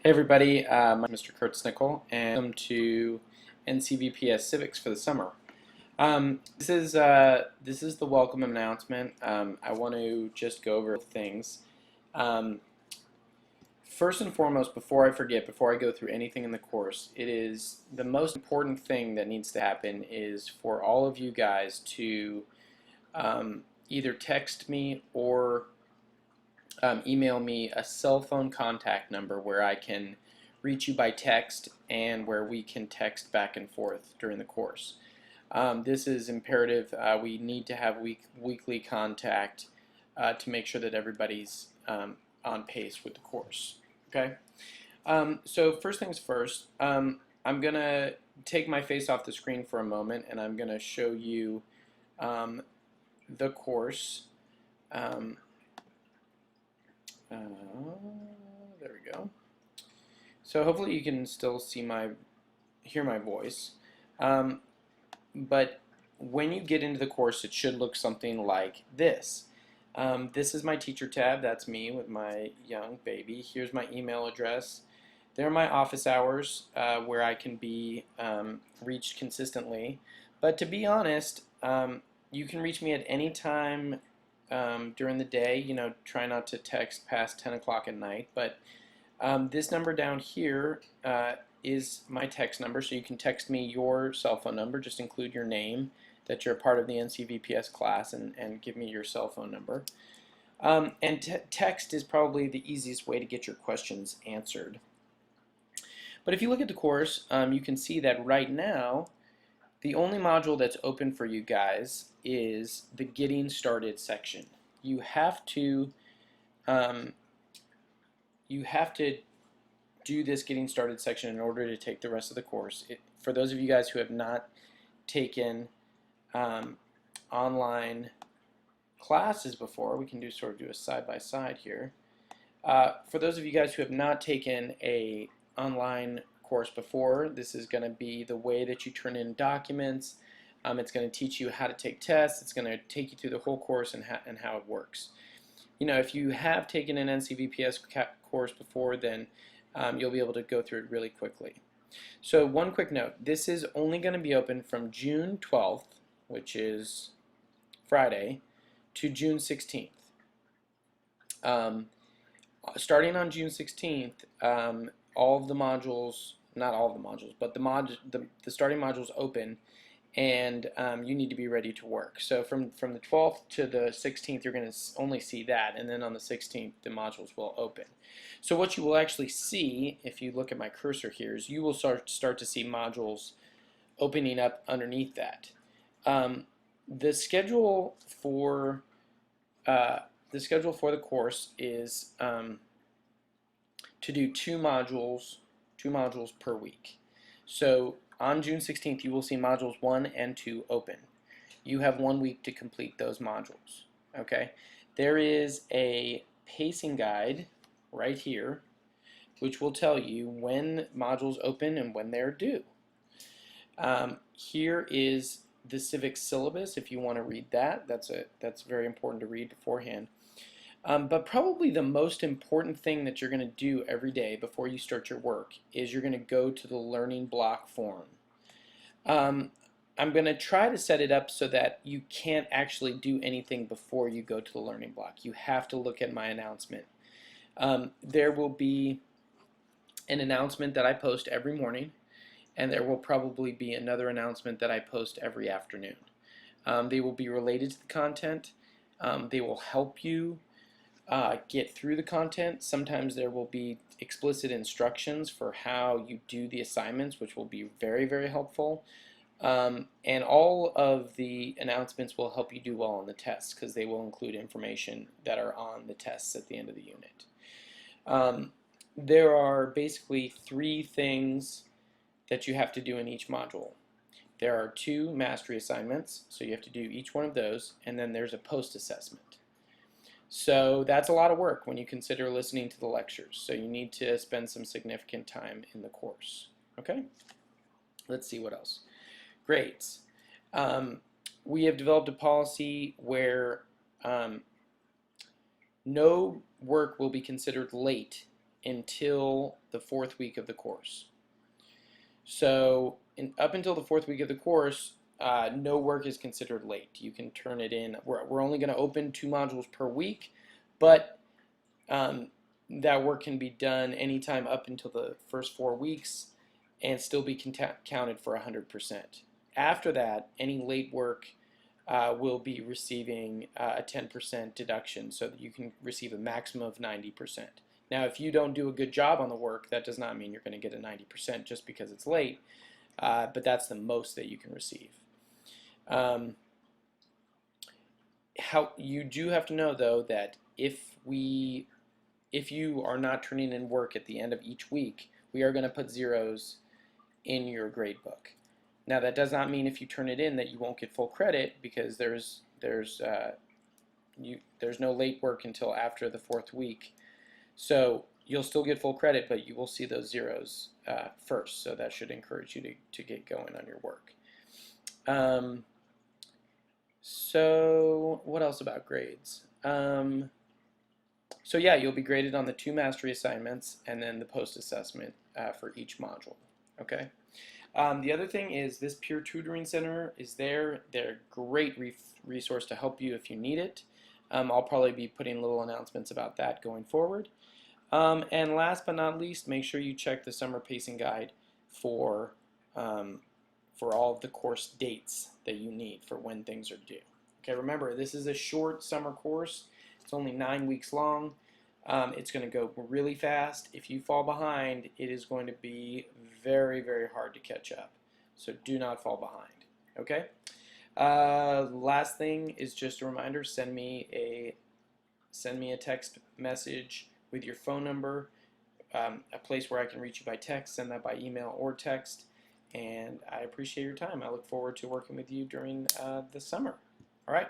Hey everybody, I'm Mr. Kurtz-Nicholl, and welcome to NCVPS Civics for the summer. This is the welcome announcement. I want to just go over things. Um, First and foremost, before I forget, before I go through anything in the course, it is the most important thing that needs to happen is for all of you guys to either text me or email me a cell phone contact number where I can reach you by text and where we can text back and forth during the course. This is imperative. We need to have weekly contact to make sure that everybody's on pace with the course. Okay. So first things first, I'm gonna take my face off the screen for a moment, and I'm gonna show you the course. There we go. So hopefully you can still hear my voice. But when you get into the course, it should look something like this. This is my teacher tab. That's me with my young baby. Here's my email address. There are my office hours where I can be reached consistently. But to be honest, you can reach me at any time during the day. You know, try not to text past 10 o'clock at night. But this number down here is my text number, so you can text me your cell phone number. Just include your name, that you're a part of the NCVPS class, and give me your cell phone number. And text is probably the easiest way to get your questions answered. But if you look at the course, you can see that right now, the only module that's open for you guys is the Getting Started section. You have to do this Getting Started section in order to take the rest of the course. For those of you guys who have not taken online classes before, we can sort of do a side-by-side here. For those of you guys who have not taken a online course before, this is going to be the way that you turn in documents. It's going to teach you how to take tests. It's going to take you through the whole course and how it works. You know, if you have taken an NCVPS course before, then you'll be able to go through it really quickly. So one quick note, this is only going to be open from June 12th, which is Friday, to June 16th. Starting on June 16th, all of the modules, not all of the modules, but the starting modules open, and you need to be ready to work. So from the 12th to the 16th, you're going to only see that, and then on the 16th, the modules will open. So what you will actually see, if you look at my cursor here, is you will start to see modules opening up underneath that. The schedule for the course is to do two modules per week. So on June 16th, you will see modules 1 and 2 open. You have 1 week to complete those modules. Okay? There is a pacing guide right here, which will tell you when modules open and when they're due. Here is the civics syllabus. If you want to read that, that's very important to read beforehand. But probably the most important thing that you're going to do every day before you start your work is you're going to go to the learning block form. I'm going to try to set it up so that you can't actually do anything before you go to the learning block. You have to look at my announcement. There will be an announcement that I post every morning, and there will probably be another announcement that I post every afternoon. They will be related to the content. They will help you get through the content. Sometimes there will be explicit instructions for how you do the assignments, which will be very, very helpful. And all of the announcements will help you do well on the tests because they will include information that are on the tests at the end of the unit. There are basically 3 things that you have to do in each module. There are 2 mastery assignments, so you have to do each one of those, and then there's a post-assessment. So that's a lot of work when you consider listening to the lectures. So you need to spend some significant time in the course. Okay? Let's see what else. Grades. We have developed a policy where no work will be considered late until the 4th week of the course. So up until the 4th week of the course, no work is considered late. You can turn it in. We're only going to open 2 modules per week, but that work can be done anytime up until the first 4 weeks and still be counted for 100%. After that, any late work will be receiving a 10% deduction, so that you can receive a maximum of 90%. Now, if you don't do a good job on the work, that does not mean you're going to get a 90% just because it's late, but that's the most that you can receive. You do have to know, though, that if you are not turning in work at the end of each week, we are going to put zeros in your grade book. Now, that does not mean if you turn it in that you won't get full credit, because there's no late work until after the 4th week. So you'll still get full credit, but you will see those zeros first. So that should encourage you to get going on your work. So what else about grades? So yeah, you'll be graded on the 2 mastery assignments and then the post-assessment for each module. Okay. The other thing is this peer tutoring center is there. They're a great resource to help you if you need it. I'll probably be putting little announcements about that going forward. And last but not least, make sure you check the summer pacing guide for all of the course dates that you need for when things are due. Okay, remember, this is a short summer course. It's only 9 weeks long. It's going to go really fast. If you fall behind, it is going to be very, very hard to catch up. So do not fall behind. Okay? Last thing is just a reminder, send me a text message with your phone number, a place where I can reach you by text. Send that by email or text. And I appreciate your time. I look forward to working with you during the summer. All right?